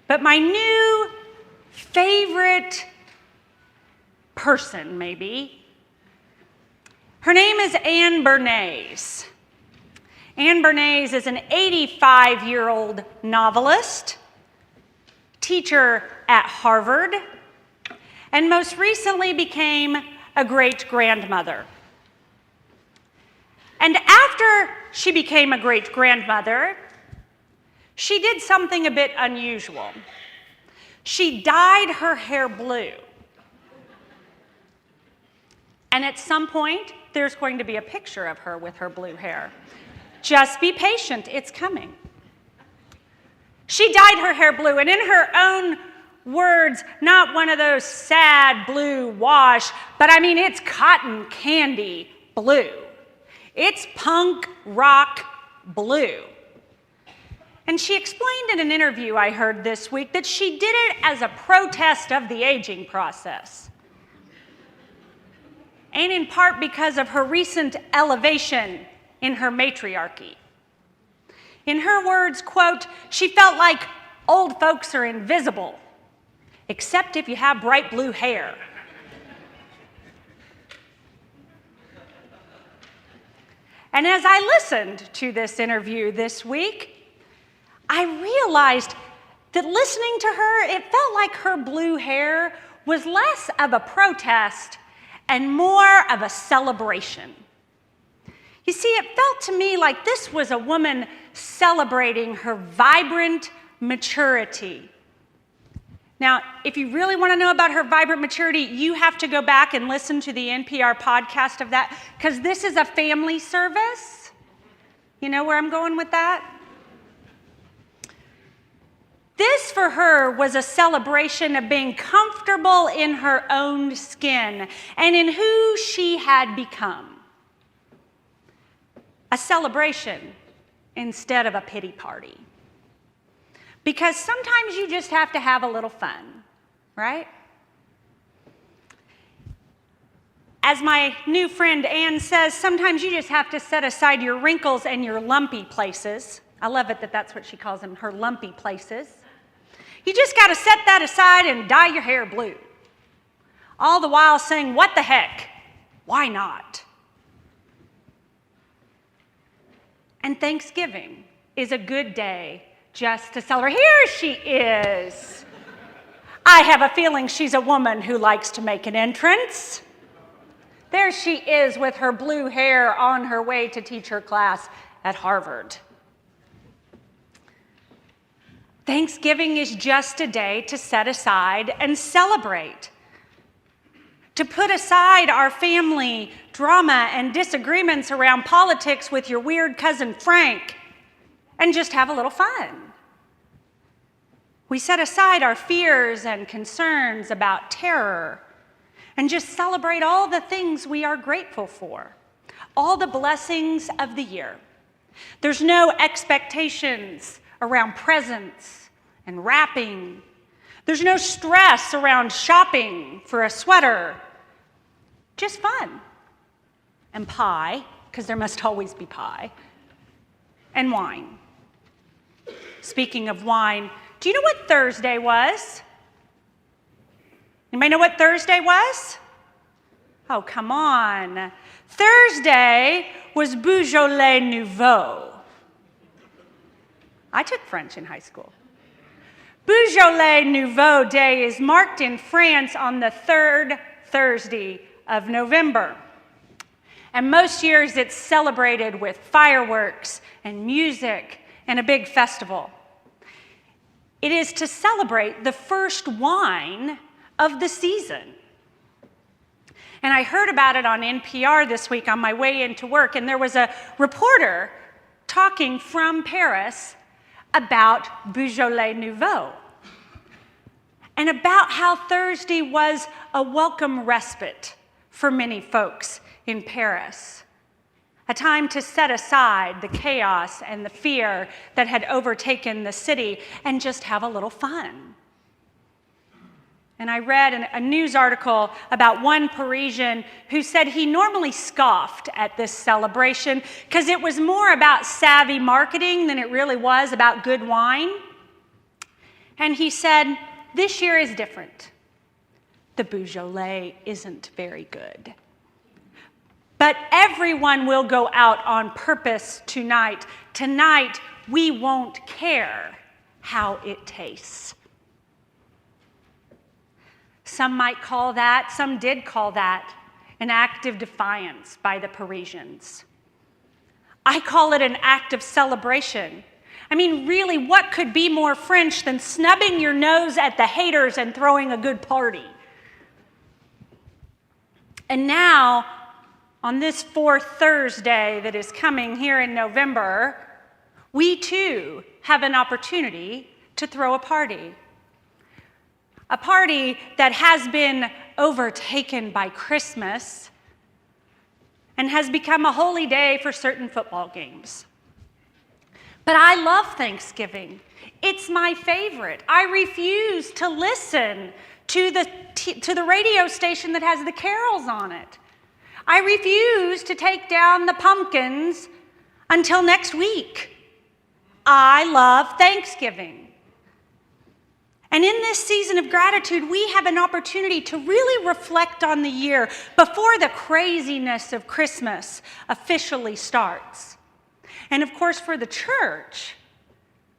But my new favorite person, maybe, her name is Anne Bernays. Anne Bernays is an 85-year-old novelist, teacher at Harvard, and most recently became a great-grandmother. And after she became a great-grandmother, she did something a bit unusual. She dyed her hair blue. And at some point, there's going to be a picture of her with her blue hair. Just be patient, it's coming. She dyed her hair blue, and in her own words, not one of those sad blue wash, but I mean, it's cotton candy blue. It's punk rock blue. And she explained in an interview I heard this week that she did it as a protest of the aging process. And in part because of her recent elevation in her matriarchy. In her words, quote, she felt like old folks are invisible, except if you have bright blue hair. And as I listened to this interview this week, I realized that listening to her, it felt like her blue hair was less of a protest and more of a celebration. You see, it felt to me like this was a woman celebrating her vibrant maturity. Now, if you really want to know about her vibrant maturity, you have to go back and listen to the NPR podcast of that, because this is a family service. You know where I'm going with that? This, for her, was a celebration of being comfortable in her own skin and in who she had become. A celebration instead of a pity party. Because sometimes you just have to have a little fun, right? As my new friend Anne says, sometimes you just have to set aside your wrinkles and your lumpy places. I love it that that's what she calls them, her lumpy places. You just got to set that aside and dye your hair blue. All the while saying, what the heck? Why not? And Thanksgiving is a good day just to celebrate. Here she is. I have a feeling she's a woman who likes to make an entrance. There she is with her blue hair on her way to teach her class at Harvard. Thanksgiving is just a day to set aside and celebrate. To put aside our family drama and disagreements around politics with your weird cousin Frank and just have a little fun. We set aside our fears and concerns about terror and just celebrate all the things we are grateful for, all the blessings of the year. There's no expectations around presents and wrapping. There's no stress around shopping for a sweater. Just fun. And pie, because there must always be pie. And wine. Speaking of wine, do you know what Thursday was? Anybody know what Thursday was? Oh, come on. Thursday was Beaujolais Nouveau. I took French in high school. Beaujolais Nouveau Day is marked in France on the third Thursday of November. And most years it's celebrated with fireworks and music and a big festival. It is to celebrate the first wine of the season. And I heard about it on NPR this week on my way into work, and there was a reporter talking from Paris about Beaujolais Nouveau and about how Thursday was a welcome respite for many folks in Paris, a time to set aside the chaos and the fear that had overtaken the city and just have a little fun. And I read a news article about one Parisian who said he normally scoffed at this celebration because it was more about savvy marketing than it really was about good wine. And he said, this year is different. The Beaujolais isn't very good. But everyone will go out on purpose tonight. Tonight, we won't care how it tastes. Some might call that, some did call that, an act of defiance by the Parisians. I call it an act of celebration. I mean, really, what could be more French than snubbing your nose at the haters and throwing a good party? And now, on this fourth Thursday that is coming here in November, we too have an opportunity to throw a party. A party that has been overtaken by Christmas and has become a holy day for certain football games. But I love Thanksgiving. It's my favorite. I refuse to listen to the radio station that has the carols on it. I refuse to take down the pumpkins until next week. I love Thanksgiving. And in this season of gratitude, we have an opportunity to really reflect on the year before the craziness of Christmas officially starts. And of course, for the church,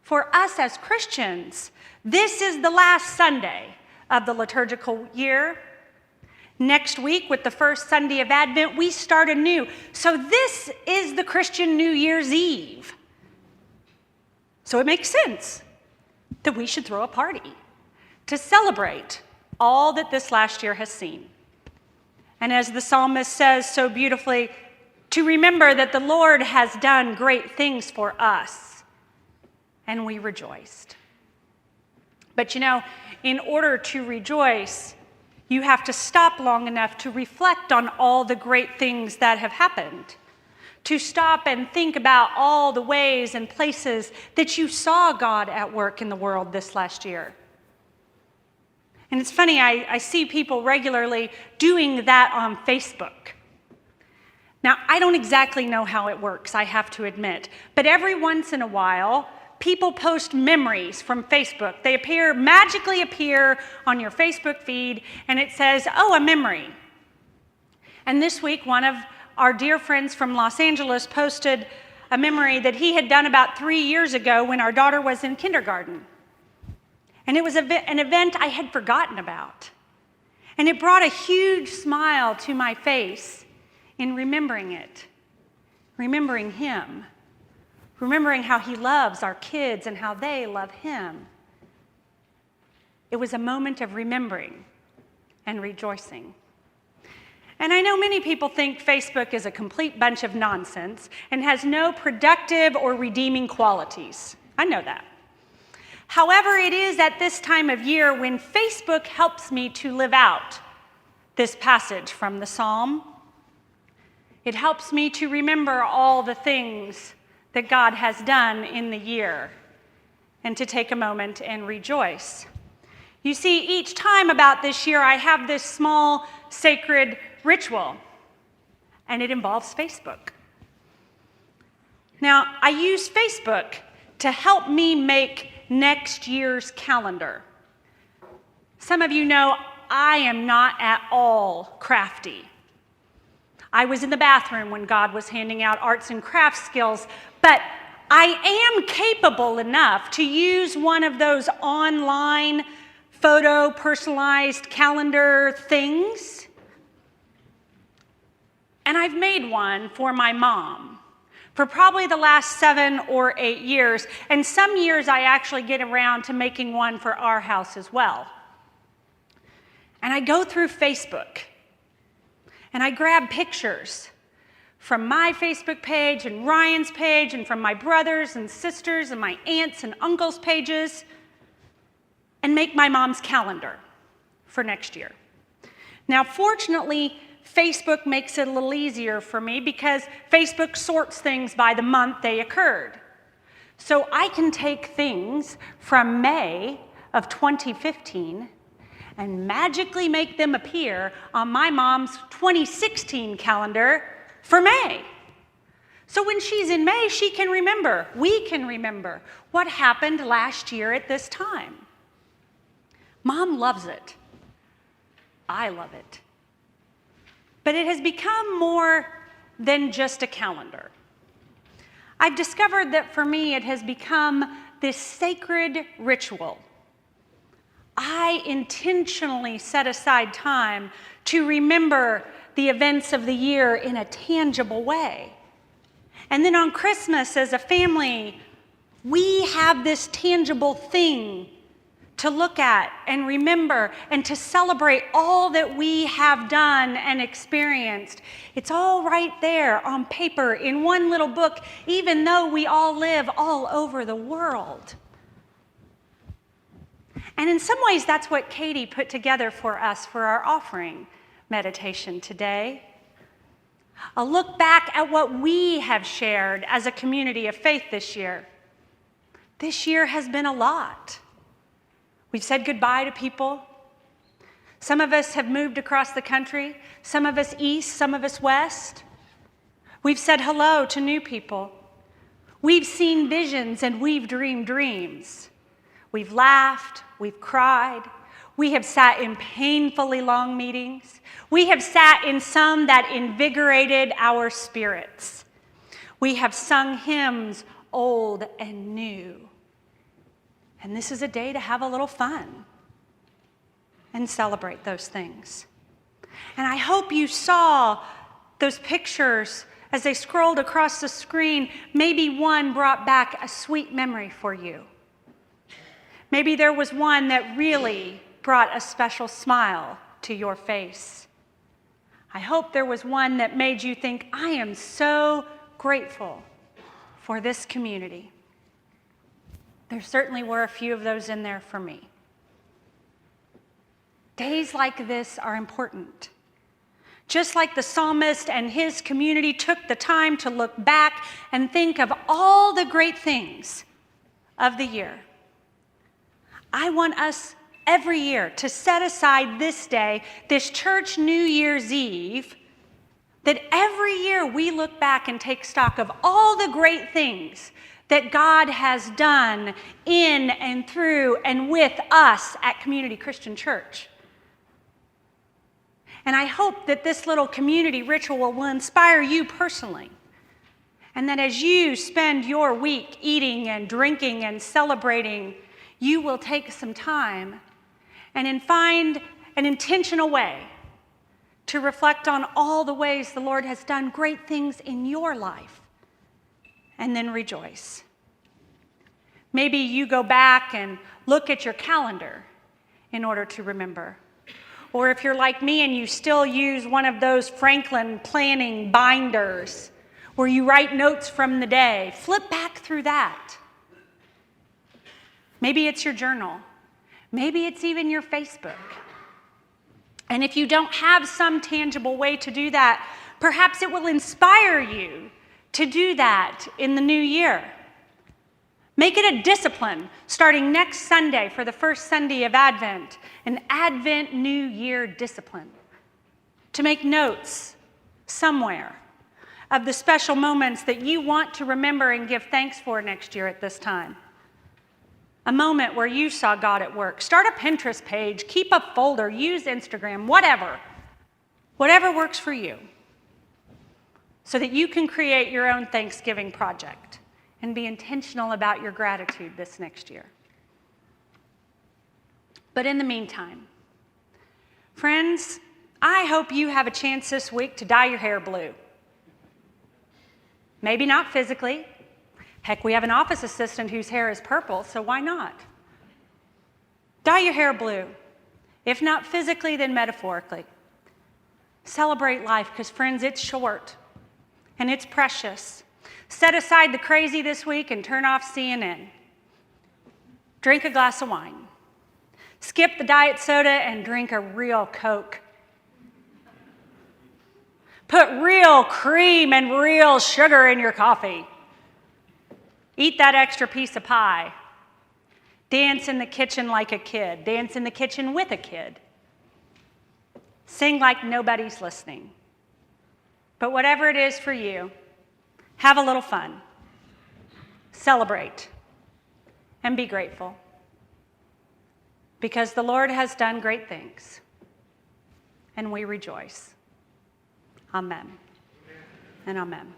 for us as Christians, this is the last Sunday of the liturgical year. Next week, with the first Sunday of Advent, we start anew. So this is the Christian New Year's Eve. So it makes sense that we should throw a party to celebrate all that this last year has seen. And as the psalmist says so beautifully, to remember that the Lord has done great things for us, and we rejoiced. But you know, in order to rejoice, you have to stop long enough to reflect on all the great things that have happened, to stop and think about all the ways and places that you saw God at work in the world this last year. And it's funny, I see people regularly doing that on Facebook. Now, I don't exactly know how it works, I have to admit, but every once in a while, people post memories from Facebook. They magically appear on your Facebook feed, and it says, oh, a memory. And this week, one of our dear friends from Los Angeles posted a memory that he had done about 3 years ago when our daughter was in kindergarten. And it was an event I had forgotten about. And it brought a huge smile to my face in remembering it, remembering him, remembering how he loves our kids and how they love him. It was a moment of remembering and rejoicing. And I know many people think Facebook is a complete bunch of nonsense and has no productive or redeeming qualities. I know that. However, it is at this time of year when Facebook helps me to live out this passage from the Psalm. It helps me to remember all the things that God has done in the year and to take a moment and rejoice. You see, each time about this year, I have this small sacred ritual, and it involves Facebook. Now, I use Facebook to help me make next year's calendar. Some of you know I am not at all crafty. I was in the bathroom when God was handing out arts and crafts skills, but I am capable enough to use one of those online photo personalized calendar things. And I've made one for my mom for probably the last 7 or 8 years. And some years I actually get around to making one for our house as well. And I go through Facebook and I grab pictures from my Facebook page and Ryan's page and from my brothers and sisters and my aunts and uncles' pages and make my mom's calendar for next year. Now, fortunately, Facebook makes it a little easier for me because Facebook sorts things by the month they occurred. So I can take things from May of 2015 and magically make them appear on my mom's 2016 calendar for May. So when she's in May, she can remember, we can remember what happened last year at this time. Mom loves it. I love it. But it has become more than just a calendar. I've discovered that for me, it has become this sacred ritual. I intentionally set aside time to remember the events of the year in a tangible way. And then on Christmas, as a family, we have this tangible thing to look at and remember and to celebrate all that we have done and experienced. It's all right there on paper in one little book, even though we all live all over the world. And in some ways, that's what Katie put together for us for our offering meditation today. A look back at what we have shared as a community of faith this year. This year has been a lot. We've said goodbye to people. Some of us have moved across the country, some of us east, some of us west. We've said hello to new people. We've seen visions and we've dreamed dreams. We've laughed, we've cried. We have sat in painfully long meetings. We have sat in some that invigorated our spirits. We have sung hymns old and new. And this is a day to have a little fun and celebrate those things. And I hope you saw those pictures as they scrolled across the screen. Maybe one brought back a sweet memory for you. Maybe there was one that really brought a special smile to your face. I hope there was one that made you think, I am so grateful for this community. There certainly were a few of those in there for me. Days like this are important. Just like the psalmist and his community took the time to look back and think of all the great things of the year. I want us every year to set aside this day, this church New Year's Eve, that every year we look back and take stock of all the great things that God has done in and through and with us at Community Christian Church. And I hope that this little community ritual will inspire you personally. And that as you spend your week eating and drinking and celebrating, you will take some time and find an intentional way to reflect on all the ways the Lord has done great things in your life. And then rejoice. Maybe you go back and look at your calendar in order to remember. Or if you're like me and you still use one of those Franklin planning binders where you write notes from the day, flip back through that. Maybe it's your journal. Maybe it's even your Facebook. And if you don't have some tangible way to do that, perhaps it will inspire you to do that in the new year. Make it a discipline starting next Sunday for the first Sunday of Advent, an Advent New Year discipline. To make notes somewhere of the special moments that you want to remember and give thanks for next year at this time. A moment where you saw God at work. Start a Pinterest page, keep a folder, use Instagram, whatever. Whatever works for you. So that you can create your own Thanksgiving project and be intentional about your gratitude this next year. But in the meantime, friends, I hope you have a chance this week to dye your hair blue. Maybe not physically. Heck, we have an office assistant whose hair is purple, so why not? Dye your hair blue. If not physically, then metaphorically. Celebrate life, because friends, it's short and it's precious. Set aside the crazy this week and turn off CNN. Drink a glass of wine. Skip the diet soda and drink a real Coke. Put real cream and real sugar in your coffee. Eat that extra piece of pie. Dance in the kitchen like a kid. Dance in the kitchen with a kid. Sing like nobody's listening. But whatever it is for you, have a little fun. Celebrate. And be grateful. because the Lord has done great things, and we rejoice. Amen and amen.